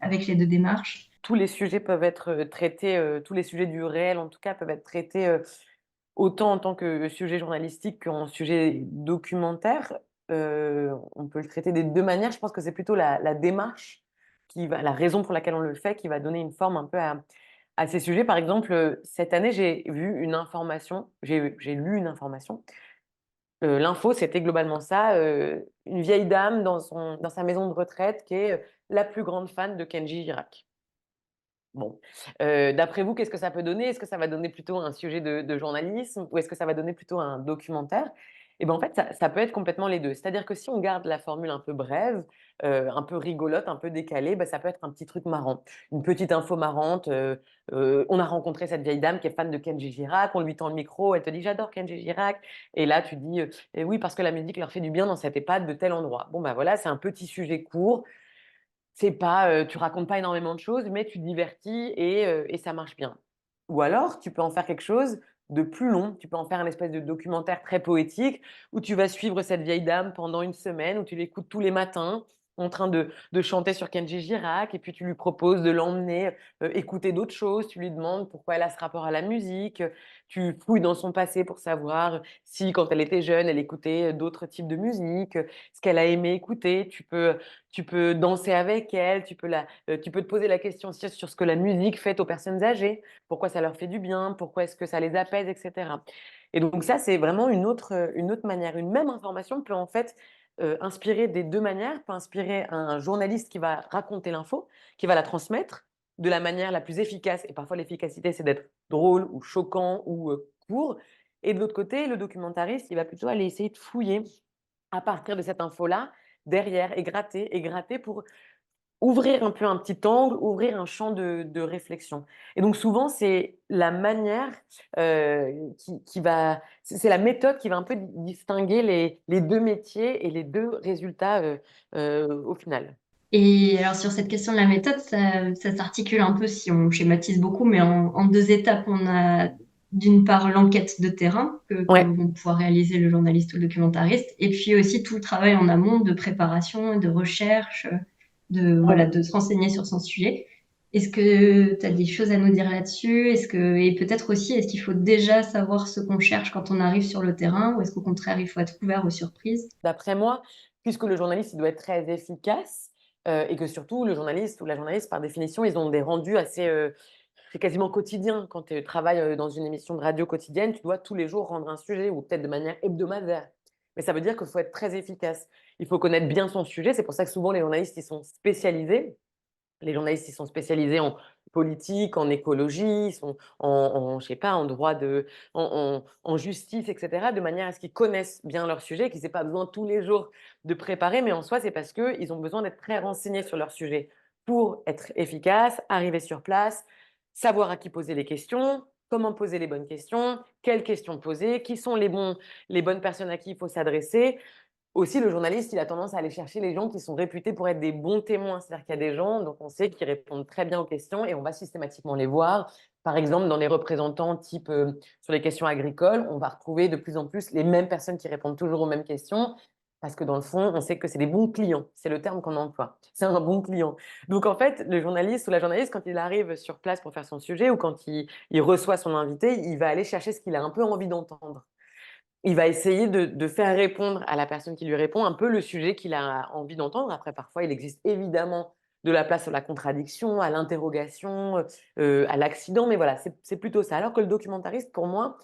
avec les deux démarches?
Tous les sujets peuvent être traités, tous les sujets du réel, en tout cas, peuvent être traités autant en tant que sujet journalistique qu'en sujet documentaire. On peut le traiter des deux manières. Je pense que c'est plutôt la démarche, la raison pour laquelle on le fait, qui va donner une forme un peu à ces sujets. Par exemple, cette année, j'ai lu une information. L'info, c'était globalement ça, une vieille dame dans sa maison de retraite qui est la plus grande fan de Kenji Girac. Bon, d'après vous, qu'est-ce que ça peut donner? Est-ce que ça va donner plutôt un sujet de journalisme ou est-ce que ça va donner plutôt un documentaire? Et ben, en fait, ça peut être complètement les 2. C'est-à-dire que si on garde la formule un peu brève, un peu rigolote, un peu décalée, bah, ça peut être un petit truc marrant. Une petite info marrante, on a rencontré cette vieille dame qui est fan de Kenji Girac, on lui tend le micro, elle te dit: «J'adore Kenji Girac» et là tu dis: «Et oui, parce que la musique leur fait du bien dans cette EHPAD de tel endroit». Bon, bah, voilà, c'est un petit sujet court. C'est pas, tu racontes pas énormément de choses, mais tu divertis et ça marche bien. Ou alors, tu peux en faire quelque chose de plus long. Tu peux en faire un espèce de documentaire très poétique où tu vas suivre cette vieille dame pendant une semaine, où tu l'écoutes tous les matins en train de chanter sur Kenji Girac et puis tu lui proposes de l'emmener, écouter d'autres choses. Tu lui demandes pourquoi elle a ce rapport à la musique, tu fouilles dans son passé pour savoir si, quand elle était jeune, elle écoutait, d'autres types de musique, ce qu'elle a aimé écouter. Tu peux danser avec elle, tu peux te poser la question aussi sur ce que la musique fait aux personnes âgées, pourquoi ça leur fait du bien, pourquoi est-ce que ça les apaise, et cetera. Et donc ça, c'est vraiment une autre manière. Une même information peut en fait, inspirer des 2 manières, peut inspirer un journaliste qui va raconter l'info, qui va la transmettre de la manière la plus efficace et parfois l'efficacité, c'est d'être drôle ou choquant ou, court et de l'autre côté, le documentariste, il va plutôt aller essayer de fouiller à partir de cette info-là, derrière et gratter pour ouvrir un peu un petit angle, ouvrir un champ de réflexion. Et donc souvent, c'est la manière, qui va c'est la méthode qui va un peu distinguer les 2 métiers et les 2 résultats, au final.
Et alors sur cette question de la méthode, ça s'articule un peu, si on schématise beaucoup, mais en deux étapes. On a d'une part l'enquête de terrain que
Ouais.
vont pouvoir réaliser le journaliste ou le documentariste, et puis aussi tout le travail en amont de préparation, de recherche, voilà, de se renseigner sur son sujet. Est-ce que tu as des choses à nous dire là-dessus? Et peut-être aussi, est-ce qu'il faut déjà savoir ce qu'on cherche quand on arrive sur le terrain, ou est-ce qu'au contraire, il faut être ouvert aux surprises?
D'après moi, puisque le journaliste, il doit être très efficace, et que surtout le journaliste ou la journaliste, par définition, ils ont des rendus assez, c'est quasiment quotidien. Quand tu travailles, dans une émission de radio quotidienne, tu dois tous les jours rendre un sujet ou peut-être de manière hebdomadaire. Mais ça veut dire qu'il faut être très efficace. Il faut connaître bien son sujet. C'est pour ça que souvent les journalistes, ils sont spécialisés. Les journalistes, ils sont spécialisés en politique, en écologie, ils sont je sais pas, en droit en justice, etc., de manière à ce qu'ils connaissent bien leur sujet, qu'ils aient pas besoin tous les jours de préparer, mais en soi, c'est parce qu'ils ont besoin d'être très renseignés sur leur sujet pour être efficaces, arriver sur place, savoir à qui poser les questions, comment poser les bonnes questions, quelles questions poser, qui sont les bonnes personnes à qui il faut s'adresser. Aussi, le journaliste, il a tendance à aller chercher les gens qui sont réputés pour être des bons témoins. C'est-à-dire qu'il y a des gens dont on sait qu'ils répondent très bien aux questions et on va systématiquement les voir. Par exemple, dans les représentants type sur les questions agricoles, on va retrouver de plus en plus les mêmes personnes qui répondent toujours aux mêmes questions parce que dans le fond, on sait que c'est des bons clients. C'est le terme qu'on emploie. C'est un bon client. Donc, en fait, le journaliste ou la journaliste, quand il arrive sur place pour faire son sujet ou quand il reçoit son invité, il va aller chercher ce qu'il a un peu envie d'entendre. Il va essayer de faire répondre à la personne qui lui répond un peu le sujet qu'il a envie d'entendre. Après, parfois, il existe évidemment de la place à la contradiction, à l'interrogation, à l'accident, mais voilà, c'est plutôt ça. Alors que le documentariste, pour moi,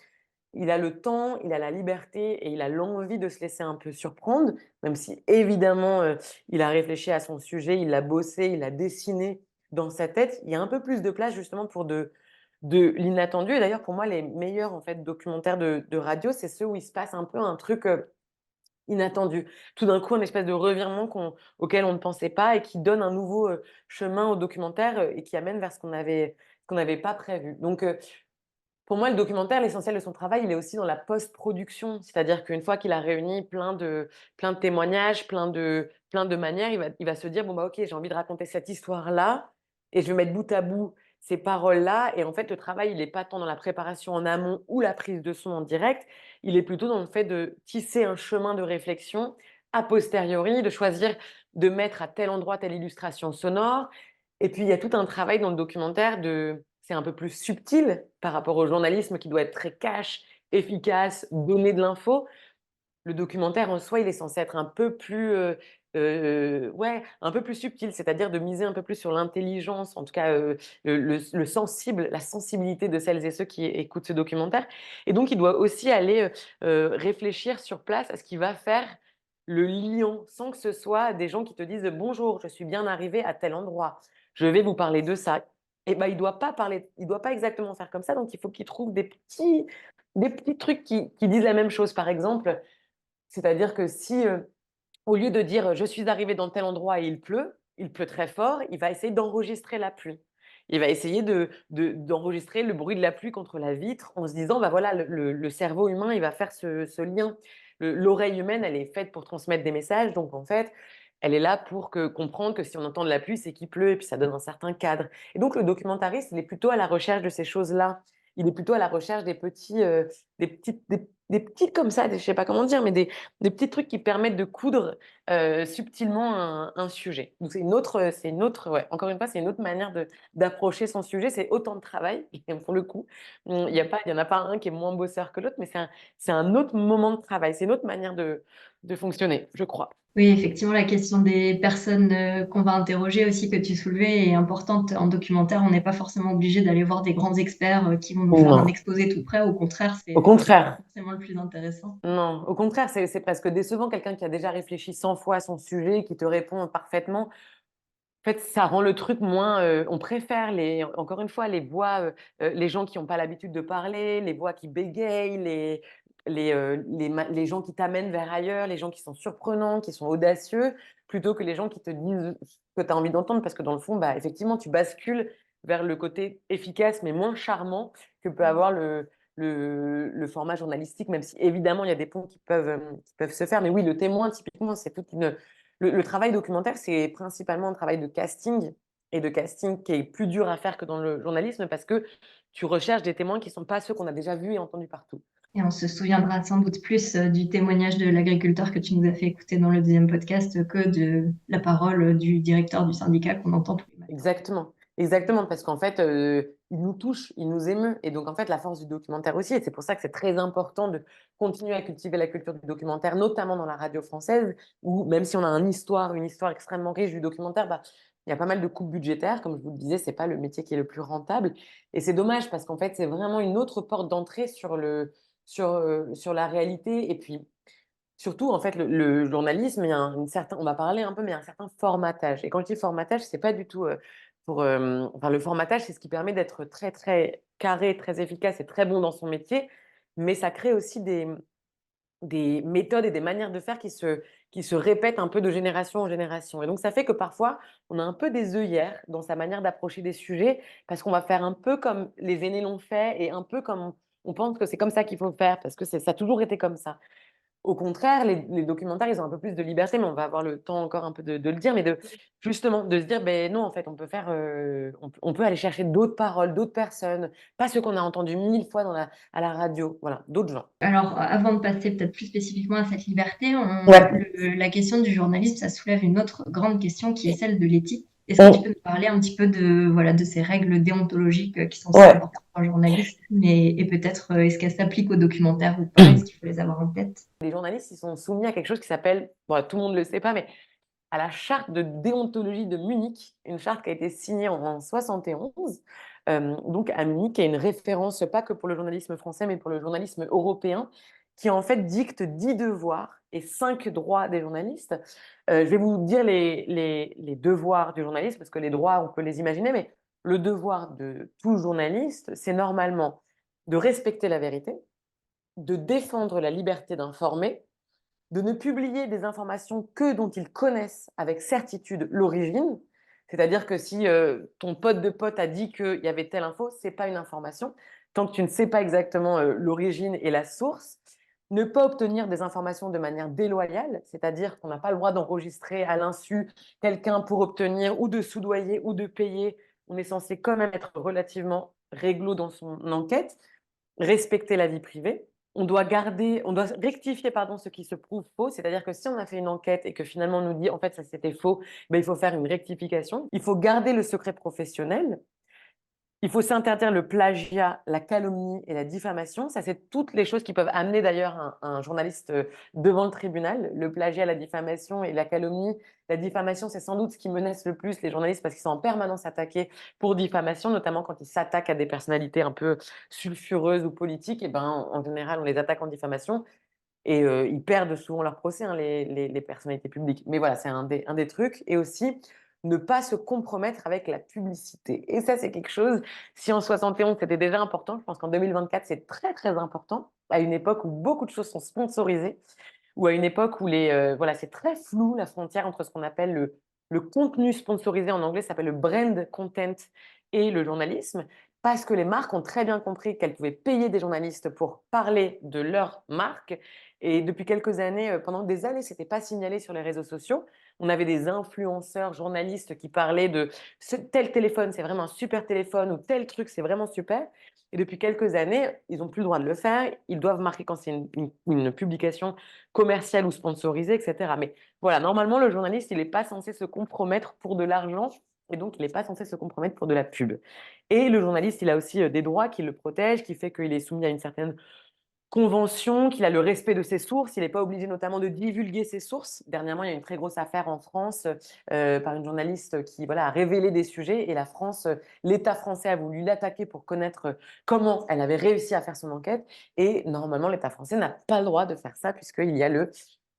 il a le temps, il a la liberté et il a l'envie de se laisser un peu surprendre, même si évidemment, il a réfléchi à son sujet, il l'a bossé, il l'a dessiné dans sa tête. Il y a un peu plus de place justement pour de l'inattendu et d'ailleurs pour moi les meilleurs en fait documentaires de radio, c'est ceux où il se passe un peu un truc, inattendu. Tout d'un coup, un espèce de revirement auquel on ne pensait pas et qui donne un nouveau, chemin au documentaire, et qui amène vers ce qu'on n'avait pas prévu. Donc, pour moi, le documentaire, l'essentiel de son travail, il est aussi dans la post-production. C'est-à-dire qu'une fois qu'il a réuni plein de témoignages, plein de manières, il va se dire: «Bon, bah, OK, j'ai envie de raconter cette histoire-là et je vais mettre bout à bout ces paroles-là» et en fait, le travail, il est pas tant dans la préparation en amont ou la prise de son en direct, il est plutôt dans le fait de tisser un chemin de réflexion a posteriori, de choisir de mettre à tel endroit telle illustration sonore et puis il y a tout un travail dans le documentaire c'est un peu plus subtil par rapport au journalisme qui doit être très cash, efficace, donner de l'info. Le documentaire en soi, il est censé être un peu plus, ouais, un peu plus subtil, c'est-à-dire de miser un peu plus sur l'intelligence, en tout cas, le sensible, la sensibilité de celles et ceux qui écoutent ce documentaire et donc il doit aussi aller, réfléchir sur place à ce qui va faire le lien, sans que ce soit des gens qui te disent: «Bonjour, je suis bien arrivé à tel endroit, je vais vous parler de ça». Et ben, il doit pas exactement faire comme ça, donc il faut qu'il trouve des petits trucs qui disent la même chose. Par exemple, c'est-à-dire que si, au lieu de dire: «Je suis arrivé dans tel endroit et il pleut très fort», il va essayer d'enregistrer la pluie. Il va essayer d'enregistrer le bruit de la pluie contre la vitre en se disant: «Bah, voilà, le cerveau humain, il va faire ce lien». L'oreille humaine, elle est faite pour transmettre des messages, donc en fait, elle est là pour comprendre que si on entend de la pluie, c'est qu'il pleut et puis ça donne un certain cadre et donc le documentariste, il est plutôt à la recherche de ces choses-là. Il est plutôt à la recherche des petits comme ça, je sais pas comment dire, mais des petits trucs qui permettent de coudre, subtilement un sujet. Donc c'est une autre ouais, encore une fois, c'est une autre manière d'approcher son sujet. C'est autant de travail et pour le coup, il y en a pas un qui est moins bosseur que l'autre, mais c'est un autre moment de travail. C'est une autre manière de fonctionner, je crois.
Oui, effectivement, la question des personnes qu'on va interroger aussi, que tu soulevais, est importante. En documentaire, on n'est pas forcément obligé d'aller voir des grands experts qui vont nous faire un
Non,
exposé tout prêt. Au contraire,
au
c'est
contraire.
forcément le plus intéressant.
Non, au contraire, c'est presque décevant quelqu'un qui a déjà réfléchi 100 fois à son sujet, qui te répond parfaitement. En fait, ça rend le truc moins, on préfère encore une fois, les voix, les gens qui n'ont pas l'habitude de parler, les voix qui bégayent, les gens qui t'amènent vers ailleurs, les gens qui sont surprenants, qui sont audacieux, plutôt que les gens qui te disent ce que tu as envie d'entendre. Parce que dans le fond, bah, effectivement, tu bascules vers le côté efficace, mais moins charmant que peut avoir le format journalistique, même si évidemment, il y a des ponts qui peuvent se faire. Mais oui, le témoin, typiquement, c'est toute une le travail documentaire, c'est principalement un travail de casting et de casting qui est plus dur à faire que dans le journalisme parce que tu recherches des témoins qui ne sont pas ceux qu'on a déjà vus et entendus partout.
Et on se souviendra sans doute plus du témoignage de l'agriculteur que tu nous as fait écouter dans le deuxième podcast que de la parole du directeur du syndicat qu'on entend tous les matins.
Exactement, exactement, parce qu'en fait, il nous touche, il nous émeut et donc en fait, la force du documentaire aussi et c'est pour ça que c'est très important de continuer à cultiver la culture du documentaire, notamment dans la radio française où même si on a une histoire extrêmement riche du documentaire, bah, il y a pas mal de coupes budgétaires. Comme je vous le disais, c'est pas le métier qui est le plus rentable et c'est dommage parce qu'en fait, c'est vraiment une autre porte d'entrée sur la réalité et puis surtout, en fait, le journalisme, il y a on va parler un peu, mais il y a un certain formatage et quand je dis formatage, c'est pas du tout, enfin, le formatage, c'est ce qui permet d'être très, très carré, très efficace et très bon dans son métier, mais ça crée aussi des méthodes et des manières de faire qui se répètent un peu de génération en génération. Et donc, ça fait que parfois, on a un peu des œillères dans sa manière d'approcher des sujets, parce qu'on va faire un peu comme les aînés l'ont fait et un peu comme on pense que c'est comme ça qu'il faut faire, parce que ça a toujours été comme ça. Au contraire, les documentaires, ils ont un peu plus de liberté, mais on va avoir le temps encore un peu de le dire, mais justement, de se dire, ben non, en fait, on peut faire, on peut aller chercher d'autres paroles, d'autres personnes, pas ce qu'on a entendu 1000 fois à la radio, voilà, d'autres gens.
Alors, avant de passer peut-être plus spécifiquement à cette liberté,
Ouais.
la question du journalisme, ça soulève une autre grande question qui est celle de l'éthique. Est-ce que tu peux nous parler un petit peu de ces règles déontologiques qui sont si importantes pour un journaliste, et peut-être est-ce qu'elles s'appliquent aux documentaires ou pas? Est-ce qu'il faut les avoir en tête?
Les journalistes, ils sont soumis à quelque chose qui s'appelle, bon, tout le monde ne le sait pas, mais à la charte de déontologie de Munich, une charte qui a été signée en 1971. Donc à Munich, il y a une référence, pas que pour le journalisme français, mais pour le journalisme européen, qui en fait dicte 10 devoirs et 5 droits des journalistes. Je vais vous dire les devoirs du journaliste, parce que les droits, on peut les imaginer, mais le devoir de tout journaliste, c'est normalement de respecter la vérité, de défendre la liberté d'informer, de ne publier des informations que dont ils connaissent avec certitude l'origine. C'est-à-dire que si ton pote de pote a dit qu'il y avait telle info, ce n'est pas une information. Tant que tu ne sais pas exactement l'origine et la source, ne pas obtenir des informations de manière déloyale, c'est-à-dire qu'on n'a pas le droit d'enregistrer à l'insu quelqu'un pour obtenir ou de soudoyer ou de payer. On est censé quand même être relativement réglo dans son enquête, respecter la vie privée. On doit rectifier ce qui se prouve faux, c'est-à-dire que si on a fait une enquête et que finalement on nous dit en fait ça c'était faux, ben, il faut faire une rectification. Il faut garder le secret professionnel. Il faut s'interdire le plagiat, la calomnie et la diffamation. Ça, c'est toutes les choses qui peuvent amener d'ailleurs un journaliste devant le tribunal. Le plagiat, la diffamation et la calomnie. La diffamation, c'est sans doute ce qui menace le plus les journalistes parce qu'ils sont en permanence attaqués pour diffamation, notamment quand ils s'attaquent à des personnalités un peu sulfureuses ou politiques. Et ben, en général, on les attaque en diffamation et ils perdent souvent leur procès, hein, les personnalités publiques. Mais voilà, c'est un des trucs. Et aussi, ne pas se compromettre avec la publicité. Et ça, c'est quelque chose, si en 71, c'était déjà important, je pense qu'en 2024, c'est très, très important, à une époque où beaucoup de choses sont sponsorisées, ou à une époque où voilà, c'est très flou, la frontière entre ce qu'on appelle le contenu sponsorisé, en anglais, ça s'appelle le brand content, et le journalisme, parce que les marques ont très bien compris qu'elles pouvaient payer des journalistes pour parler de leur marque. Et depuis quelques années, pendant des années, ce n'était pas signalé sur les réseaux sociaux. On avait des influenceurs, journalistes qui parlaient de tel téléphone, c'est vraiment un super téléphone, ou tel truc, c'est vraiment super. Et depuis quelques années, ils n'ont plus le droit de le faire. Ils doivent marquer quand c'est une publication commerciale ou sponsorisée, etc. Mais voilà, normalement, le journaliste, il n'est pas censé se compromettre pour de l'argent. Et donc, il n'est pas censé se compromettre pour de la pub. Et le journaliste, il a aussi des droits qui le protègent, qui fait qu'il est soumis à une certaine convention, qu'il a le respect de ses sources. Il n'est pas obligé notamment de divulguer ses sources. Dernièrement, il y a une très grosse affaire en France par une journaliste qui a révélé des sujets. Et la France, l'État français a voulu l'attaquer pour connaître comment elle avait réussi à faire son enquête. Et normalement, l'État français n'a pas le droit de faire ça puisqu'il y a le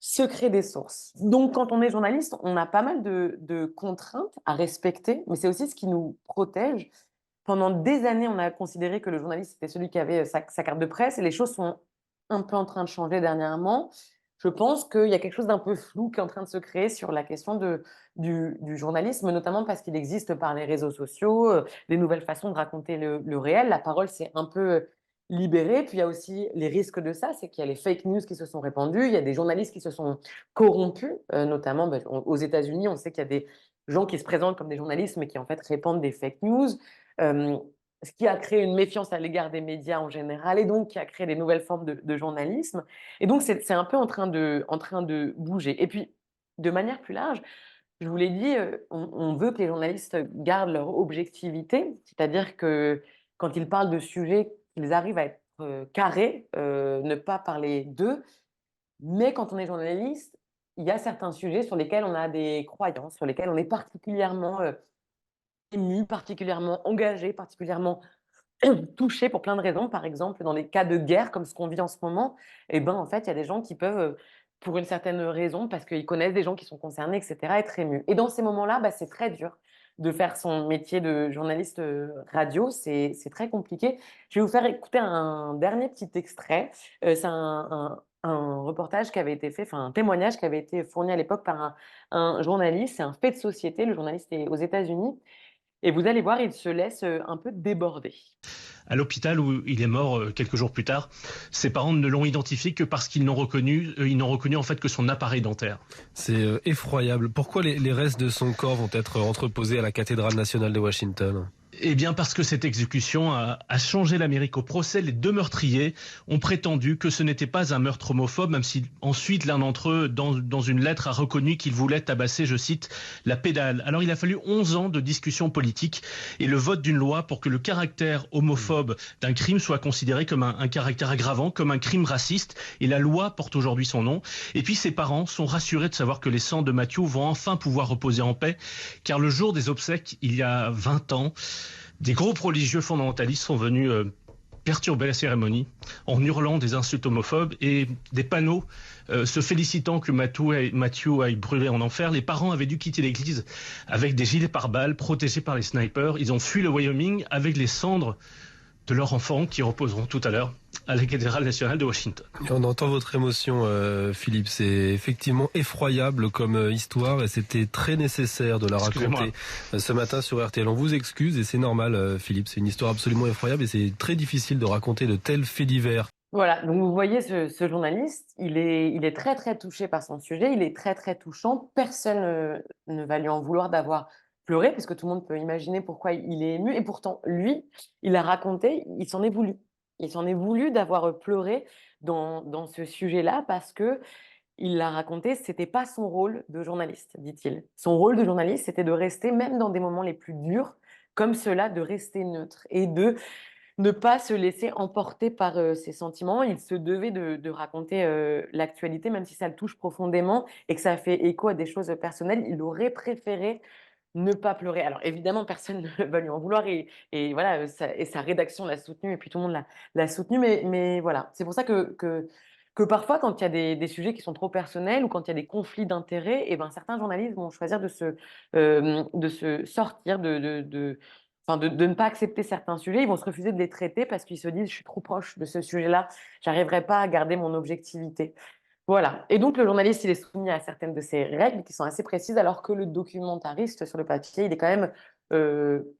secret des sources. Donc, quand on est journaliste, on a pas mal de contraintes à respecter, mais c'est aussi ce qui nous protège. Pendant des années, on a considéré que le journaliste était celui qui avait sa carte de presse, et les choses sont un peu en train de changer dernièrement. Je pense qu'il y a quelque chose d'un peu flou qui est en train de se créer sur la question du journalisme, notamment parce qu'il existe par les réseaux sociaux des nouvelles façons de raconter le réel. La parole s'est un peu libérée. Puis il y a aussi les risques de ça, c'est qu'il y a les fake news qui se sont répandus, il y a des journalistes qui se sont corrompus, notamment aux États-Unis, on sait qu'il y a des gens qui se présentent comme des journalistes, mais qui en fait répandent des fake news. Ce qui a créé une méfiance à l'égard des médias en général, et donc qui a créé des nouvelles formes de journalisme. Et donc, c'est un peu en train de bouger. Et puis, de manière plus large, je vous l'ai dit, on veut que les journalistes gardent leur objectivité, c'est-à-dire que quand ils parlent de sujets, ils arrivent à être carrés, ne pas parler d'eux. Mais quand on est journaliste, il y a certains sujets sur lesquels on a des croyances, sur lesquels on est particulièrement ému, particulièrement engagé, particulièrement touché pour plein de raisons. Par exemple, dans des cas de guerre comme ce qu'on vit en ce moment, et ben, en fait, il y a des gens qui peuvent, pour une certaine raison, parce qu'ils connaissent des gens qui sont concernés, etc., être émus. Et dans ces moments-là, c'est très dur de faire son métier de journaliste radio, c'est très compliqué. Je vais vous faire écouter un dernier petit extrait. C'est un reportage qui avait été fait, enfin un témoignage qui avait été fourni à l'époque par un journaliste. C'est un fait de société. Le journaliste est aux États-Unis. Et vous allez voir, il se laisse un peu déborder.
À l'hôpital où il est mort quelques jours plus tard, ses parents ne l'ont identifié que parce qu'ils n'ont reconnu, ils n'ont reconnu en fait que son appareil dentaire.
C'est effroyable. Pourquoi les restes de son corps vont être entreposés à la cathédrale nationale de Washington ?
Eh bien parce que cette exécution a changé l'Amérique. Au procès, les deux meurtriers ont prétendu que ce n'était pas un meurtre homophobe, même si ensuite l'un d'entre eux, dans une lettre, a reconnu qu'il voulait tabasser, je cite, la pédale. Alors il a fallu 11 ans de discussion politique et le vote d'une loi pour que le caractère homophobe d'un crime soit considéré comme un caractère aggravant, comme un crime raciste. Et la loi porte aujourd'hui son nom. Et puis ses parents sont rassurés de savoir que les cendres de Matthew vont enfin pouvoir reposer en paix, car le jour des obsèques, il y a 20 ans, des groupes religieux fondamentalistes sont venus perturber la cérémonie en hurlant des insultes homophobes et des panneaux se félicitant que Matthew aille brûler en enfer. Les parents avaient dû quitter l'église avec des gilets pare-balles protégés par les snipers. Ils ont fui le Wyoming avec les cendres de leurs enfants qui reposeront tout à l'heure à la cathédrale nationale de Washington.
Et on entend votre émotion, Philippe. C'est effectivement effroyable comme histoire et c'était très nécessaire de la raconter ce matin sur RTL. On vous excuse et c'est normal, Philippe. C'est une histoire absolument effroyable et c'est très difficile de raconter de tels faits divers.
Voilà, donc vous voyez ce journaliste, il est très très touché par son sujet, il est très très touchant. Personne ne va lui en vouloir d'avoir pleuré, parce que tout le monde peut imaginer pourquoi il est ému. Et pourtant, lui, il a raconté, il s'en est voulu. Il s'en est voulu d'avoir pleuré dans ce sujet-là, parce que il l'a raconté, c'était pas son rôle de journaliste, dit-il. Son rôle de journaliste, c'était de rester, même dans des moments les plus durs, comme cela, de rester neutre et de ne pas se laisser emporter par ses sentiments. Il se devait de raconter l'actualité, même si ça le touche profondément et que ça fait écho à des choses personnelles. Il aurait préféré ne pas pleurer. Alors évidemment, personne ne va lui en vouloir et voilà, et sa rédaction l'a soutenu et puis tout le monde l'a soutenu. Mais voilà, c'est pour ça que parfois, quand il y a des sujets qui sont trop personnels ou quand il y a des conflits d'intérêts, et ben, certains journalistes vont choisir de se sortir, enfin, de ne pas accepter certains sujets. Ils vont se refuser de les traiter parce qu'ils se disent: je suis trop proche de ce sujet-là, j'arriverai pas à garder mon objectivité. Voilà. Et donc, le journaliste, il est soumis à certaines de ces règles qui sont assez précises, alors que le documentariste, sur le papier, il est quand même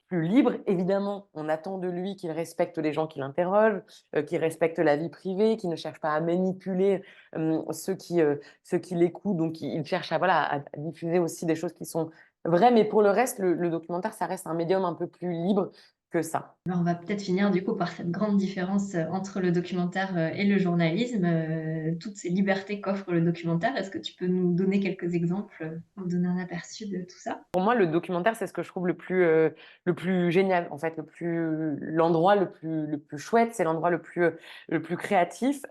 plus libre. Évidemment, on attend de lui qu'il respecte les gens qui l'interrogent, qu'il respecte la vie privée, qu'il ne cherche pas à manipuler ceux qui l'écoutent. Donc, il cherche à diffuser aussi des choses qui sont vraies. Mais pour le reste, le documentaire, ça reste un médium un peu plus libre que ça.
Alors, on va peut-être finir du coup par cette grande différence entre le documentaire et le journalisme, toutes ces libertés qu'offre le documentaire. Est-ce que tu peux nous donner quelques exemples, nous donner un aperçu de tout ça?
Pour moi, le documentaire, c'est ce que je trouve le plus génial, en fait, l'endroit le plus chouette, c'est l'endroit le plus créatif.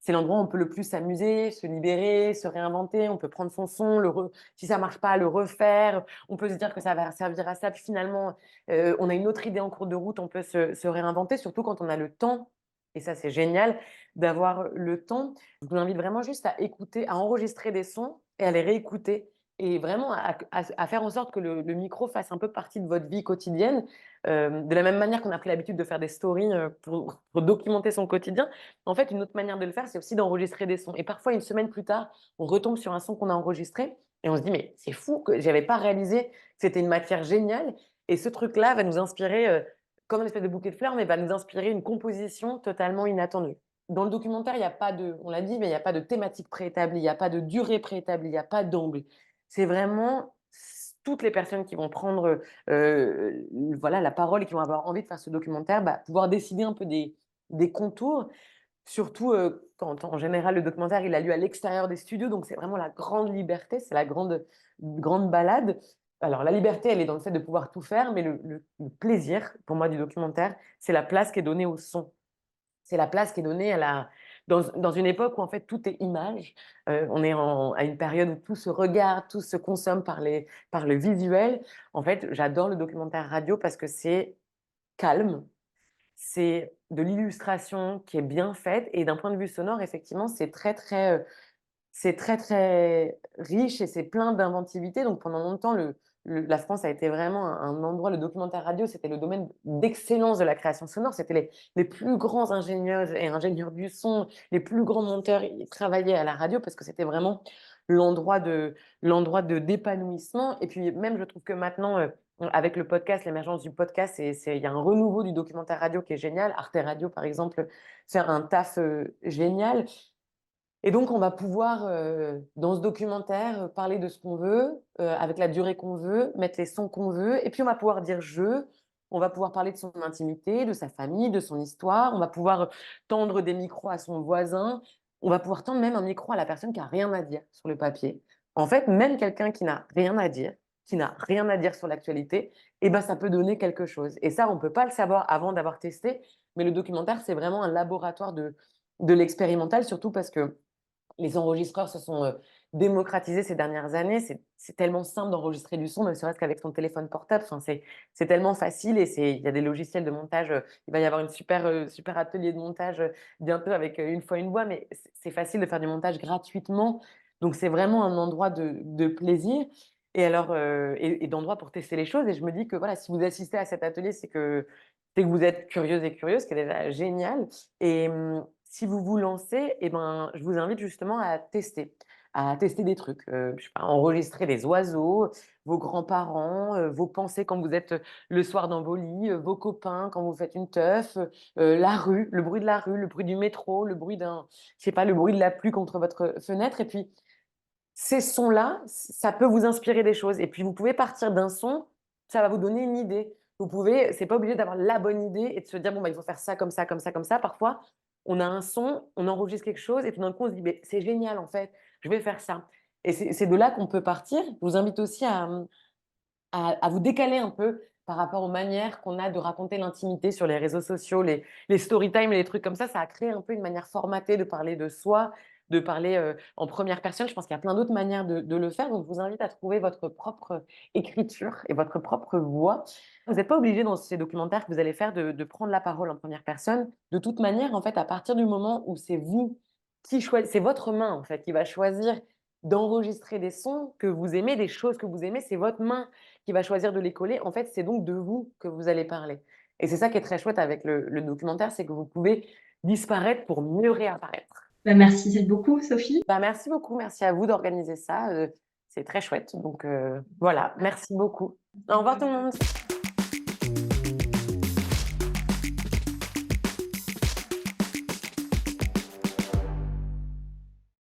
C'est l'endroit où on peut le plus s'amuser, se libérer, se réinventer. On peut prendre son son, si ça marche pas, le refaire. On peut se dire que ça va servir à ça. Puis finalement, on a une autre idée en cours de route. On peut se réinventer, surtout quand on a le temps. Et ça, c'est génial d'avoir le temps. Je vous invite vraiment juste à écouter, à enregistrer des sons et à les réécouter. Et vraiment à faire en sorte que le micro fasse un peu partie de votre vie quotidienne. De la même manière qu'on a pris l'habitude de faire des stories pour documenter son quotidien, en fait, une autre manière de le faire, c'est aussi d'enregistrer des sons. Et parfois, une semaine plus tard, on retombe sur un son qu'on a enregistré et on se dit: mais c'est fou que j'avais pas réalisé que c'était une matière géniale. Et ce truc-là va nous inspirer, comme une espèce de bouquet de fleurs, mais va nous inspirer une composition totalement inattendue. Dans le documentaire, il n'y a pas on l'a dit, mais il n'y a pas de thématique préétablie, il n'y a pas de durée préétablie, il n'y a pas d'angle. C'est vraiment toutes les personnes qui vont prendre la parole et qui vont avoir envie de faire ce documentaire, pouvoir décider un peu des contours, surtout quand en général le documentaire il a lieu à l'extérieur des studios, donc c'est vraiment la grande liberté, c'est la grande balade. Alors la liberté, elle est dans le fait de pouvoir tout faire, mais le plaisir pour moi du documentaire, c'est la place qui est donnée au son. C'est la place qui est donnée dans une époque où en fait tout est image. On est à une période où tout se regarde, tout se consomme par le visuel. En fait, j'adore le documentaire radio parce que c'est calme, c'est de l'illustration qui est bien faite et d'un point de vue sonore, effectivement, c'est très très riche et c'est plein d'inventivité. Donc pendant longtemps, la France a été vraiment un endroit, le documentaire radio, c'était le domaine d'excellence de la création sonore. C'était les plus grands ingénieurs et ingénieurs du son, les plus grands monteurs, ils travaillaient à la radio parce que c'était vraiment l'endroit d'épanouissement. Et puis même, je trouve que maintenant, avec le podcast, l'émergence du podcast, il y a un renouveau du documentaire radio qui est génial. Arte Radio, par exemple, fait un taf génial. Et donc, on va pouvoir, dans ce documentaire, parler de ce qu'on veut, avec la durée qu'on veut, mettre les sons qu'on veut. Et puis, on va pouvoir dire «je», on va pouvoir parler de son intimité, de sa famille, de son histoire. On va pouvoir tendre des micros à son voisin. On va pouvoir tendre même un micro à la personne qui a rien à dire sur le papier. En fait, même quelqu'un qui n'a rien à dire, qui n'a rien à dire sur l'actualité, eh ben, ça peut donner quelque chose. Et ça, on ne peut pas le savoir avant d'avoir testé. Mais le documentaire, c'est vraiment un laboratoire de l'expérimental, surtout parce que les enregistreurs se sont démocratisés ces dernières années. C'est tellement simple d'enregistrer du son, ne serait-ce qu'avec son téléphone portable. Enfin, c'est tellement facile et il y a des logiciels de montage. Il va y avoir une super atelier de montage bientôt avec Une fois une voix, mais c'est facile de faire du montage gratuitement. Donc, c'est vraiment un endroit de plaisir et alors et d'endroit pour tester les choses. Et je me dis que voilà, si vous assistez à cet atelier, c'est que vous êtes curieuse et curieuse, ce qui est déjà génial. Et si vous vous lancez, eh ben, je vous invite justement à tester des trucs. Je sais pas, enregistrer des oiseaux, vos grands-parents, vos pensées quand vous êtes le soir dans vos lits, vos copains quand vous faites une teuf, la rue, le bruit de la rue, le bruit du métro, le bruit je sais pas, le bruit de la pluie contre votre fenêtre. Et puis, ces sons-là, ça peut vous inspirer des choses. Et puis, vous pouvez partir d'un son, ça va vous donner une idée. C'est pas obligé d'avoir la bonne idée et de se dire, bon, bah, il faut faire ça, comme ça, comme ça, comme ça. Parfois, on a un son, on enregistre quelque chose et tout d'un coup, on se dit, mais c'est génial, en fait, je vais faire ça. Et c'est de là qu'on peut partir. Je vous invite aussi à vous décaler un peu par rapport aux manières qu'on a de raconter l'intimité sur les réseaux sociaux, les story time et les trucs comme ça. Ça a créé un peu une manière formatée de parler de soi, de parler en première personne. Je pense qu'il y a plein d'autres manières de le faire. Donc, je vous invite à trouver votre propre écriture et votre propre voix. Vous n'êtes pas obligé dans ces documentaires que vous allez faire de prendre la parole en première personne. De toute manière, en fait, à partir du moment où c'est vous qui choisissez, c'est votre main en fait qui va choisir d'enregistrer des sons que vous aimez, des choses que vous aimez, c'est votre main qui va choisir de les coller. En fait, c'est donc de vous que vous allez parler. Et c'est ça qui est très chouette avec le documentaire, c'est que vous pouvez disparaître pour mieux réapparaître.
Merci beaucoup, Sophie.
Merci beaucoup, merci à vous d'organiser ça. C'est très chouette. Donc voilà, merci beaucoup. Au revoir tout le monde.